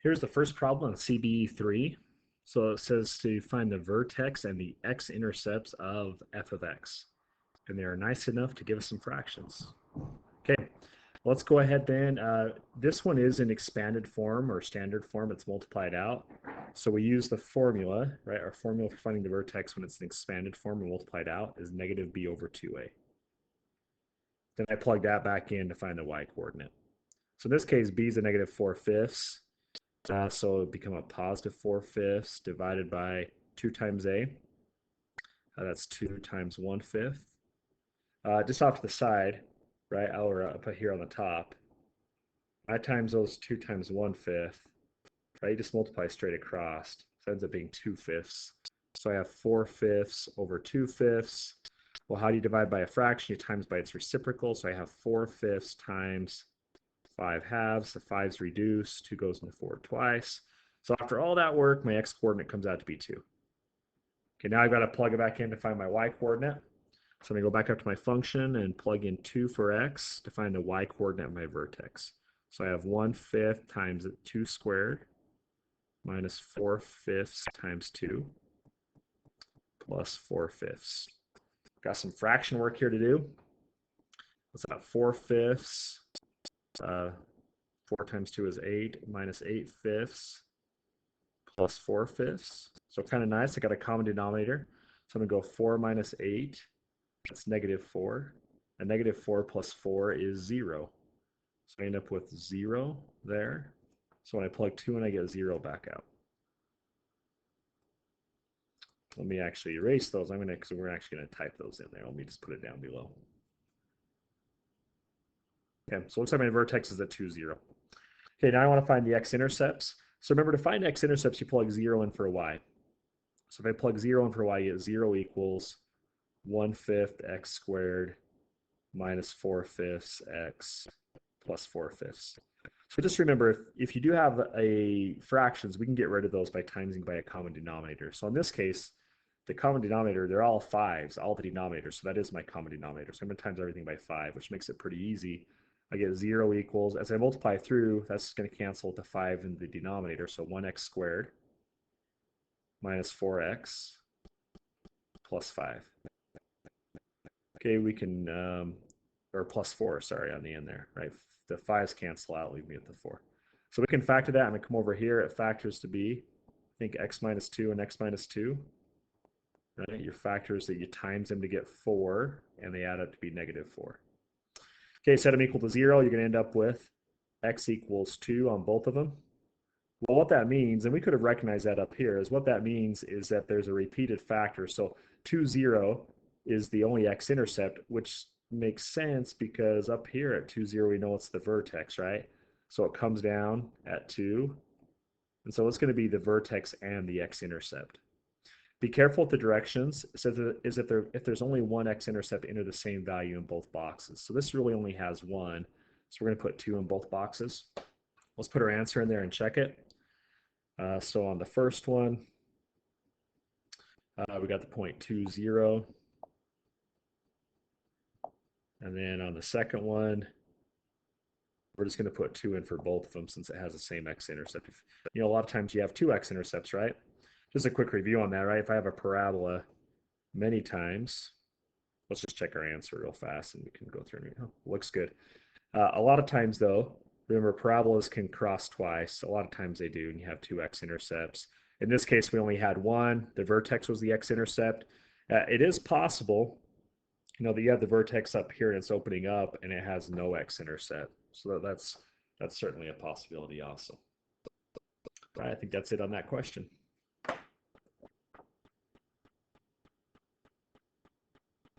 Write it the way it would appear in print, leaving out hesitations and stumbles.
Here's the first problem on CBE 3. So it says to find the vertex and the x-intercepts of f of x. And they are nice enough to give us some fractions. Okay, let's go ahead then. This one is in expanded form or standard form. It's multiplied out. So we use the formula, right? Our formula for finding the vertex when it's in expanded form and multiplied out is negative b over 2a. Then I plug that back in to find the y-coordinate. So in this case, b is a negative 4/5. So it would become a positive 4/5 divided by 2 times a. That's 2 times 1/5. Just off to the side, right, or up here on the top, I times those 2 times 1/5, right, you just multiply straight across. So it ends up being 2/5. So I have 4/5 over 2/5. Well, how do you divide by a fraction? You times by its reciprocal. So I have 4/5 times 5/2. The 5's reduced. 2 goes into 4 twice. So after all that work, my x-coordinate comes out to be 2. Okay, now I've got to plug it back in to find my y-coordinate. So I'm going to go back up to my function and plug in 2 for x to find the y-coordinate of my vertex. So I have 1/5 times 2 squared minus 4/5 times 2 plus 4/5. Got some fraction work here to do. What's that? 4/5. 4 times 2 is 8 minus 8/5 plus 4/5. So kind of nice. I got a common denominator. So I'm going to go 4 minus 8. That's negative 4. And negative 4 plus 4 is 0. So I end up with 0 there. So when I plug 2 in, I get 0 back out. Let me actually erase those. Because we're actually going to type those in there. Let me just put it down below. Okay, so it looks like my vertex is at 2, 0. Okay, now I want to find the x-intercepts. So remember, to find x-intercepts, you plug 0 in for y. So if I plug 0 in for y, you get 0 equals 1/5 x squared minus 4/5 x plus 4/5. So just remember, if you do have a fractions, we can get rid of those by timesing by a common denominator. So in this case, the common denominator, they're all 5s, all the denominators. So that is my common denominator. So I'm going to times everything by 5, which makes it pretty easy. I get 0 equals, as I multiply through, that's going to cancel with the 5 in the denominator. So 1x squared minus 4x plus 5. Okay, we can, or plus 4, sorry, on the end there, right? The 5's cancel out, leave me with the 4. So we can factor that. I'm going to come over here. It factors to be, I think, x minus 2 and x minus 2. Right? Your factors that you times them to get 4, and they add up to be negative 4. Okay, set them equal to 0. You're going to end up with x equals 2 on both of them. Well, what that means, and we could have recognized that up here, is what that means is that there's a repeated factor. So 2, 0 is the only x-intercept, which makes sense because up here at 2, 0, we know it's the vertex, right? So it comes down at 2. And so it's going to be the vertex and the x-intercept. Be careful with the directions. So if there's only one x-intercept, enter the same value in both boxes. So this really only has 1. So we're going to put 2 in both boxes. Let's put our answer in there and check it. So on the first one, we got the point 2, 0. And then on the second one, we're just going to put 2 in for both of them since it has the same x-intercept. You know, a lot of times you have 2 x-intercepts, right? Just a quick review on that, right? If I have a parabola many times, let's just check our answer real fast and we can go through it. Oh, looks good. A lot of times, though, remember, parabolas can cross twice. A lot of times they do, and you have 2 x-intercepts. In this case, we only had 1. The vertex was the x-intercept. It is possible, you know, that you have the vertex up here and it's opening up and it has no x-intercept. So that's certainly a possibility also. All right, I think that's it on that question.